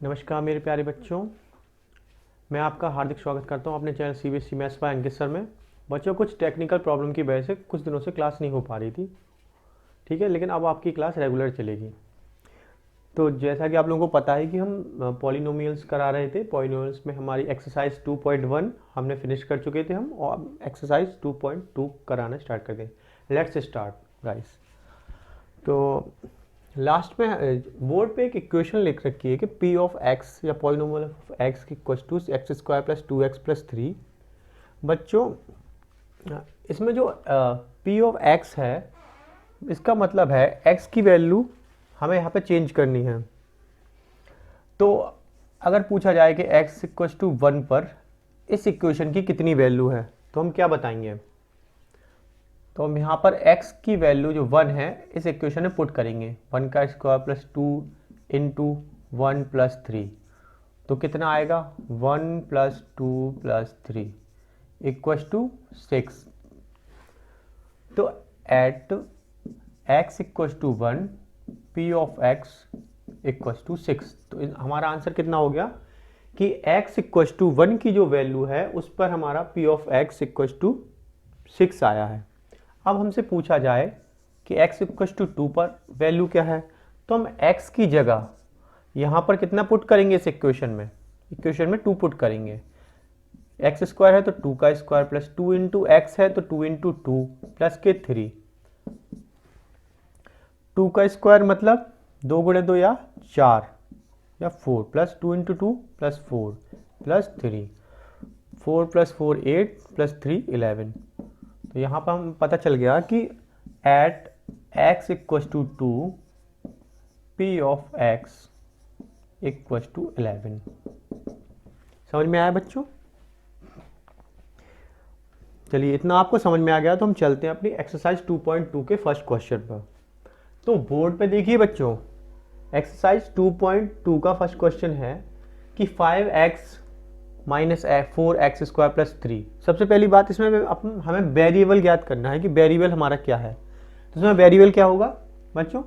नमस्कार मेरे प्यारे बच्चों, मैं आपका हार्दिक स्वागत करता हूं अपने channel CBSE maths by Ankit sir में। बच्चों, कुछ टेक्निकल प्रॉब्लम की वजह से कुछ दिनों से क्लास नहीं हो पा रही थी, ठीक है, लेकिन अब आपकी क्लास रेगुलर चलेगी। तो जैसा कि आप लोगों को पता है कि हम पॉलिनोमियल्स करा रहे थे। पॉलिनोमियल्स में हमारी एक्सरसाइज 2.1 हमने फिनिश कर चुके थे हम, और अब एक्सरसाइज 2.2 कराना स्टार्ट कर दें। Let's start guys. तो लास्ट में बोर्ड पे एक इक्वेशन लिख रखी है कि p ऑफ x या पॉलिनोमियल ऑफ x की equal to x square plus 2x plus 3। बच्चों, इसमें जो p ऑफ x है, इसका मतलब है x की वैल्यू हमें यहाँ पे चेंज करनी है। तो अगर पूछा जाए कि x इक्वल टू 1 पर इस इक्वेशन की कितनी वैल्यू है, तो हम क्या बताएंगे? तो हम यहाँ पर x की वैल्यू जो 1 है इस इक्वेशन में पुट करेंगे। 1 का स्क्वायर प्लस 2 इंटू 1 प्लस 3, तो कितना आएगा? 1 प्लस 2 प्लस 3 इक्वस टू 6। तो at x equals to 1 p of x equals to 6। तो हमारा आंसर कितना हो गया कि x इक्वस टू 1 की जो वैल्यू है उस पर हमारा p of x equals to 6 आया है। अब हमसे पूछा जाए कि x इक्वल टू 2 पर वैल्यू क्या है, तो हम x की जगह यहाँ पर कितना पुट करेंगे? इस इक्वेशन में 2 पुट करेंगे। एक्स स्क्वायर है तो 2 का स्क्वायर प्लस 2 इंटू एक्स है तो 2 इंटू 2 प्लस के 3। 2 का स्क्वायर मतलब 2 गुणे 2 या 4 या 4 plus 2 into 2 plus 4 plus 3। 4 plus 4 8 plus 3 11। तो यहाँ पर हम पता चल गया कि at x equals to 2 p of x equals to 11। समझ में आया बच्चों? चलिए, इतना आपको समझ में आ गया तो हम चलते हैं अपनी एक्सरसाइज 2.2 के फर्स्ट क्वेश्चन पर। तो बोर्ड पे देखिए बच्चों, एक्सरसाइज 2.2 का फर्स्ट क्वेश्चन है कि 5x minus 4x square plus 3। सबसे पहली बात, इसमें हमें वेरिएबल ज्ञात करना है कि वेरिएबल हमारा क्या है। तो इसमें वेरिएबल क्या होगा बच्चों?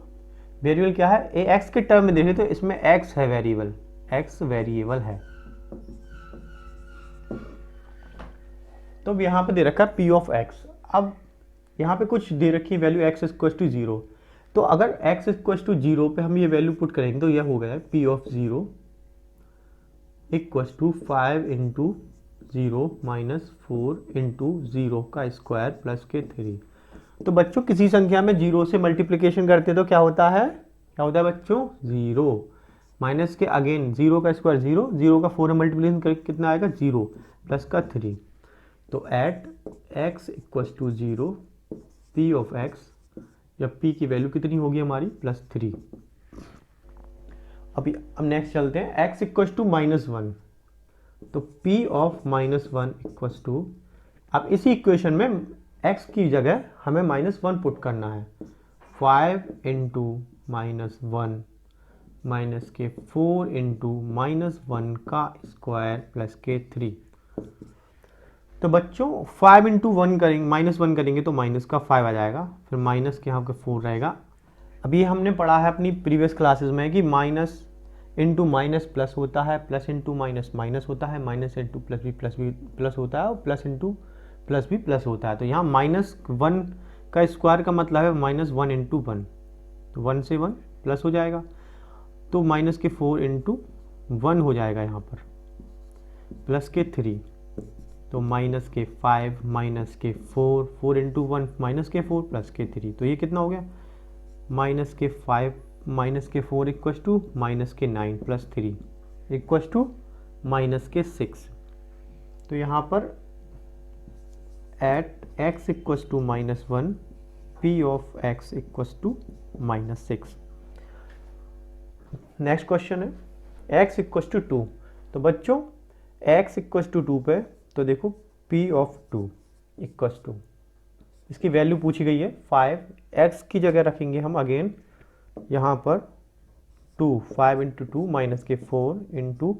वेरिएबल क्या है? x के टर्म में देखें तो इसमें x है वेरिएबल, x वेरिएबल है। तो अब यहाँ पे दे रखा है p ऑफ x। अब यहाँ पे कुछ दे रखी है वैल्यू x इक्वल टू 0। तो अगर x इक्वल टू 0 पे हम ये वैल्यू पुट करेंगे तो यह हो गया p of 0 equals to 5 into 0 minus 4 into 0 का स्क्वायर प्लस के 3। तो बच्चों, किसी संख्या में 0 से मल्टीप्लिकेशन करते तो क्या होता है? बच्चों? 0 माइनस के अगेन 0 का स्क्वायर 0, 0 का 4 मल्टीप्लिकेशन करके कितना आएगा? 0 प्लस का 3। तो at x equals to 0 p of x, या p की वैल्यू कितनी होगी हमारी? प्लस 3। अभी अब नेक्स्ट चलते हैं, x इक्वस टू माइनस 1। तो p of minus 1 equals to, अब इसी इक्वेशन में x की जगह हमें माइनस 1 पुट करना है। 5 इंटू माइनस 1 माइनस के 4 इंटू माइनस 1 का स्क्वायर प्लस के 3। तो बच्चों 5 इंटू 1 करेंगे, माइनस 1 करेंगे तो माइनस का 5 आ जाएगा, फिर माइनस के यहाँ पे 4 रहेगा। अभी हमने पढ़ा है अपनी प्रीवियस क्लासेस में कि माइनस इंटू माइनस प्लस होता है, प्लस इंटू माइनस माइनस होता है, माइनस इंटू प्लस भी प्लस होता है, और प्लस इंटू प्लस भी प्लस होता है। तो यहाँ माइनस 1 का स्क्वायर का मतलब है माइनस 1 इंटू 1, तो 1 से 1 प्लस हो जाएगा, तो माइनस के 4 इंटू 1 हो जाएगा यहाँ पर, प्लस के 3, तो माइनस के 5 माइनस के 4, 4 इंटू 1 माइनस के 4 प्लस के 3। तो ये कितना हो गया? माइनस के 5 माइनस के 4 इक्वस टू माइनस के 9 प्लस 3 इक्वस टू माइनस के 6। तो यहाँ पर at x equals to minus 1 p of x equals to minus 6। Next question है x इक्वस टू 2। तो बच्चों x इक्वस टू 2 पे तो देखो p ऑफ 2 इक्वस टू, इसकी वैल्यू पूछी गई है 5। x की जगह रखेंगे हम अगेन यहाँ पर 2, 5 इंटू 2 माइनस के 4 इंटू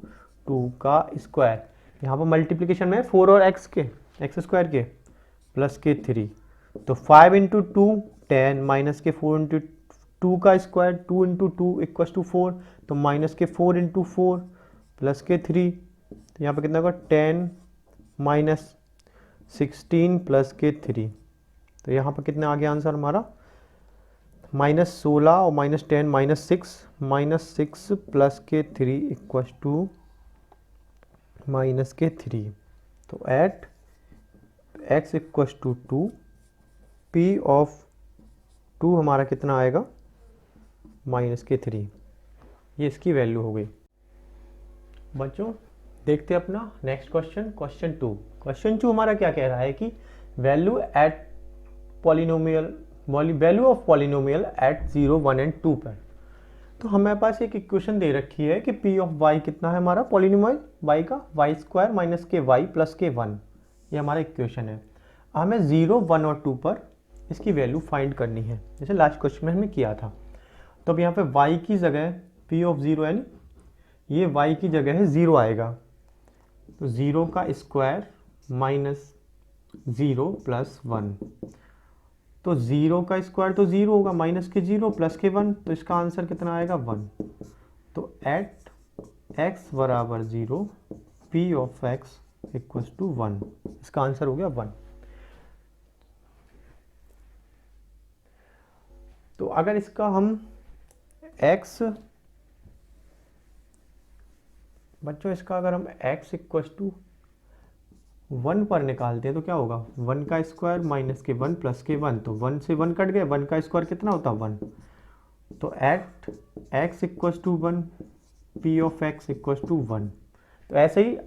2 का स्क्वायर, यहाँ पर मल्टीप्लिकेशन में 4 और x स्क्वायर के प्लस के 3। तो 5 इंटू 2 10 माइनस के 4 इंटू टू का square, 2 into two equals to 4, तो माइनस के 4 इंटू 4 प्लस के 3, तो यहाँ पे कितना होगा 10 माइनस 16 प्लस के 3, तो यहाँ पर कितना आ गया आंसर हमारा -16 और -10 -6 प्लस के 3 इक्वस टू माइनस के 3। तो at x equals to 2 p of 2 हमारा कितना आएगा माइनस के 3, ये इसकी वैल्यू हो गई। बच्चों देखते हैं अपना नेक्स्ट क्वेश्चन, क्वेश्चन 2। क्वेश्चन 2 हमारा क्या कह रहा है कि value at polynomial, value of polynomial at 0 1 and 2 पर। तो हमारे पास एक इक्वेशन दे रखी है कि p ऑफ y कितना है हमारा पॉलिनोमियल y का, y स्क्वायर माइनस के y प्लस के 1, ये हमारा इक्वेशन है। हमें 0 1 और 2 पर इसकी वैल्यू फाइंड करनी है, जैसे लास्ट क्वेश्चन में हमने किया था। तो अब यहाँ पे y की जगह p ऑफ 0 यानी ये y की जगह है 0 आएगा, तो 0 का स्क्वायर माइनस 0 प्लस 1, तो 0 का स्क्वायर तो 0 होगा, माइनस के 0 प्लस के 1, तो इसका आंसर कितना आएगा 1। तो एट x बराबर 0 p of x equals to 1, इसका आंसर हो गया 1। तो अगर इसका हम x, बच्चों इसका अगर हम x इक्वल्स टू 1 पर निकालते हैं तो क्या होगा 1 का स्क्वायर माइनस के 1 प्लस के 1, तो 1 से 1 कट गए, 1 का स्क्वायर कितना होता है 1। तो at x equals to 1 p of x equals to 1। तो ऐसे ही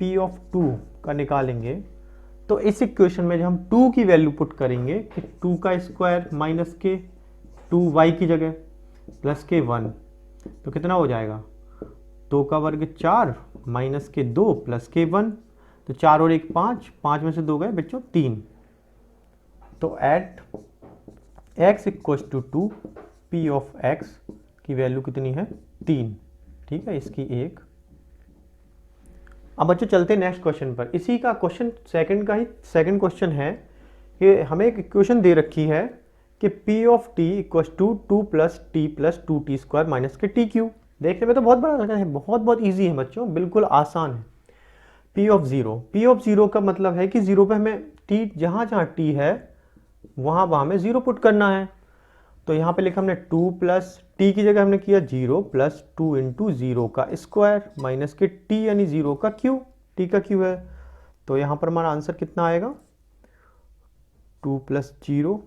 p ऑफ 2 का निकालेंगे, तो इस इक्वेशन में जब हम 2 की वैल्यू पुट करेंगे कि 2 का स्क्वायर माइनस के 2y की जगह प्लस के 1, तो कितना हो जाएगा 2 का वर्ग 4 माइनस के 2 प्लस के 1, तो 4 और 1 5, 5 में से 2 गए बच्चों 3। तो at x equals to 2 p of x की वैल्यू कितनी है 3, ठीक है, इसकी 1। अब बच्चों चलते हैं नेक्स्ट क्वेश्चन पर। इसी का क्वेश्चन सेकंड का ही सेकंड क्वेश्चन है कि हमें एक इक्वेशन दे रखी है कि p of t equals to 2 plus t plus 2t square minus के टी क्यू। देखने में तो बहुत बड़ा लगता है, बहुत ईजी है बच्चों, बिल्कुल आसान है। p ऑफ 0 का मतलब है कि 0 पे हमें t, जहाँ t है वहाँ हमें 0 पुट करना है। तो यहाँ पे लिखा हमने 2 प्लस टी की जगह हमने किया 0 प्लस 2 इंटू 0 का स्क्वायर माइनस के t यानी 0 का क्यू, t का क्यू है। तो यहाँ पर हमारा आंसर कितना आएगा 2 प्लस 0,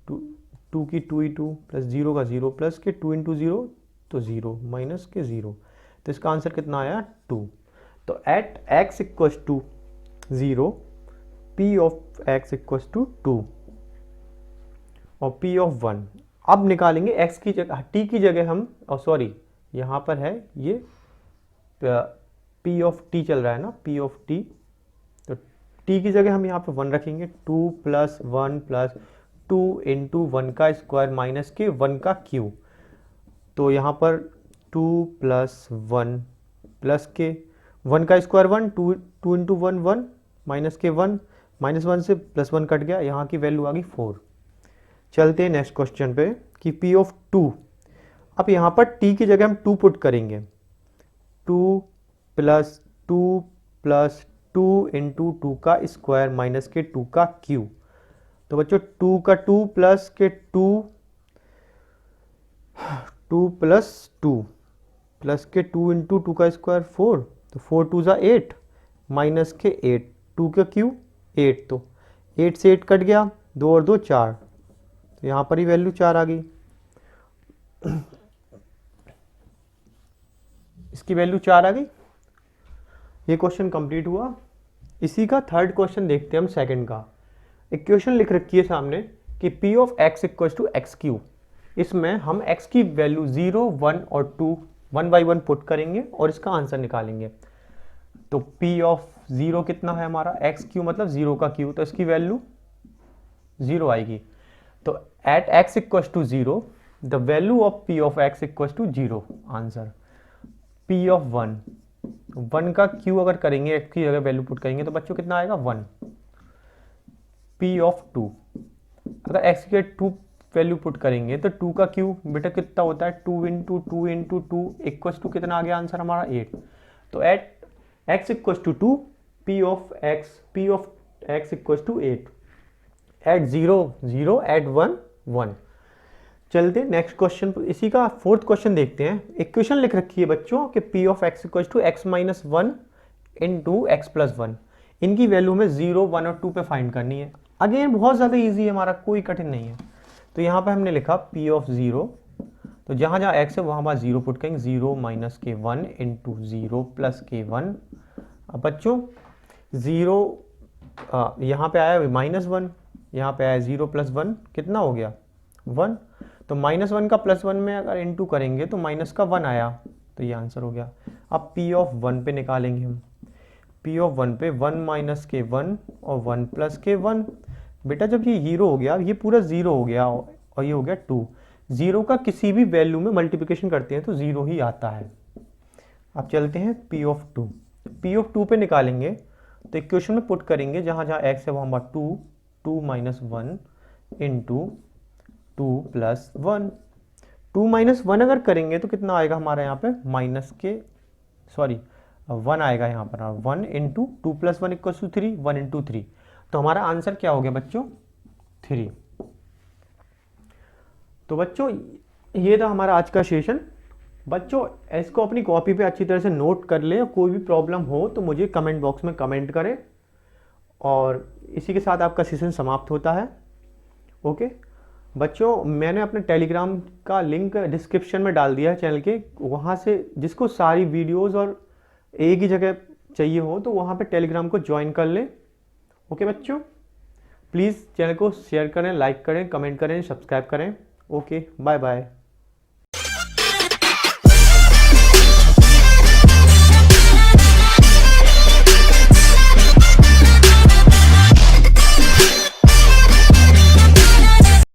2 की 2 ही 2 प्लस 0 का 0 प्लस के 2 इंटू 0 तो 0 माइनस के 0, तो इसका आंसर कितना आया 2। तो at x equals to 0 p of x equals to 2 और p ऑफ 1। अब निकालेंगे x की जगह, t की जगह हम, और सॉरी यहाँ पर है ये p ऑफ t चल रहा है ना, p ऑफ t, तो t की जगह हम यहाँ पे 1 रखेंगे, 2 प्लस 1 प्लस 2 इंटू 1 का स्क्वायर माइनस के 1 का क्यू। तो यहाँ पर 2 प्लस 1 प्लस के 1 का स्क्वायर 1, 2 इंटू 1 1 माइनस के 1, माइनस 1 से प्लस 1 कट गया, यहाँ की वैल्यू आ गई 4। चलते हैं नेक्स्ट क्वेश्चन पे कि p ऑफ 2, अब यहाँ पर t की जगह हम 2 पुट करेंगे, 2 प्लस 2 इंटू 2 का स्क्वायर माइनस के 2 का क्यू। तो बच्चों 2 का 2 प्लस के 2 प्लस 2 प्लस के 2 इंटू 2 का स्क्वायर 4, तो 4 2 ज़ा 8 माइनस के 8, 2 का क्यू 8, तो 8 से 8 कट गया, 2 और 2 4, तो यहाँ पर ही वैल्यू 4 आ गई। इसकी वैल्यू 4 आ गई। ये क्वेश्चन कंप्लीट हुआ। इसी का थर्ड क्वेश्चन देखते हैं हम, सेकंड का। इक्वेशन लिख रखी है सामने कि p of x equal to x cube. इसमें हम x की वैल्यू 0 1 और 2 1 बाई 1 पुट करेंगे और इसका आंसर निकालेंगे। तो p ऑफ 0 कितना है हमारा, एक्स क्यू मतलब 0 का क्यू, तो इसकी वैल्यू 0 आएगी। तो at x equal to 0 the value of p of x equal to 0, answer. p of 1 का क्यू अगर करेंगे, x की जगह वैल्यू पुट करेंगे तो बच्चों कितना आएगा 1। p ऑफ 2, अगर x की 2 वैल्यू पुट करेंगे तो 2 का क्यूब बेटा कितना होता है 2 into two into two equals to कितना आ गया आंसर हमारा 8। तो at x equals to 2 p of x equals to 8 at 0 0 at 1 1। चलते नेक्स्ट क्वेश्चन, इसी का फोर्थ क्वेश्चन देखते हैं। इक्वेशन लिख रखी है बच्चों कि p of x equal to x minus 1 into x plus 1। इनकी वैल्यू में 0 1 और 2 पे फाइंड करनी है। अगेन बहुत ज़्यादा इजी है, हमारा कोई कठिन नहीं है। तो यहाँ पे हमने लिखा p ऑफ 0, तो जहाँ जहाँ x है वहाँ वहाँ 0 पुट करेंगे, 0 माइनस के 1 इंटू 0 प्लस के 1। अब बच्चों 0 यहाँ पे आया -1, यहाँ पे आया 0 प्लस 1 कितना हो गया 1। तो -1 का +1 में अगर इंटू करेंगे तो माइनस का 1 आया, तो ये आंसर हो गया। अब p ऑफ 1 पे निकालेंगे हम, p ऑफ 1 पे 1 माइनस के 1 और 1 प्लस के 1। बेटा जब ये 0 हो गया, ये पूरा 0 हो गया और ये हो गया 2। 0 का किसी भी वैल्यू में मल्टीप्लिकेशन करते हैं तो 0 ही आता है। अब चलते हैं p ऑफ 2, p ऑफ 2 पे निकालेंगे तो इक्वेशन में पुट करेंगे, जहाँ जहाँ x है वहाँ वहाँ 2 माइनस 1 इंटू 2 प्लस 1। 2 माइनस 1 अगर करेंगे तो कितना आएगा हमारा यहाँ पे 1 आएगा यहाँ पर, 1 into 2 plus 1 equal to 3, 1 into 3। तो हमारा आंसर क्या हो गया बच्चों 3। तो बच्चों ये था हमारा आज का सेशन। बच्चों इसको अपनी कॉपी पे अच्छी तरह से नोट कर ले, कोई भी प्रॉब्लम हो तो मुझे कमेंट बॉक्स में कमेंट करें। और इसी के साथ आपका सेशन समाप्त होता है। ओके बच्चों, मैंने अपने टेलीग्राम का लिंक डिस्क्रिप्शन में डाल दिया है चैनल के, वहाँ से जिसको सारी वीडियोस और एक ही जगह चाहिए हो तो वहाँ पे टेलीग्राम को ज्वाइन कर लें। ओके बच्चों, प्लीज़ चैनल को शेयर करें, लाइक करें, कमेंट करें, सब्सक्राइब करें। Okay bye bye.